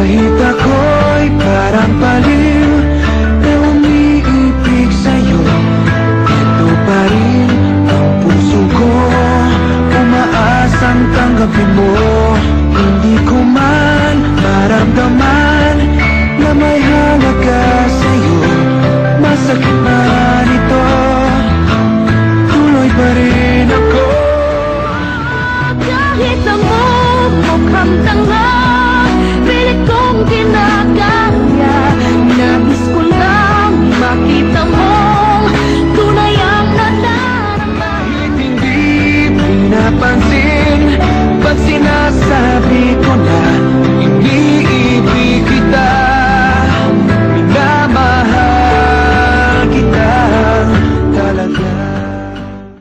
Kahit ako'y parang baliw na umiibig sa'yo, ito pa rin ang puso ko, umaasang tanggapin mo. Hindi ko man maramdaman na may halaga sa'yo, masakit man ito, tuloy pa rin ako. Kahit ang mukhang tanga, pilit kong kinakaya. Nais ko lang makita mo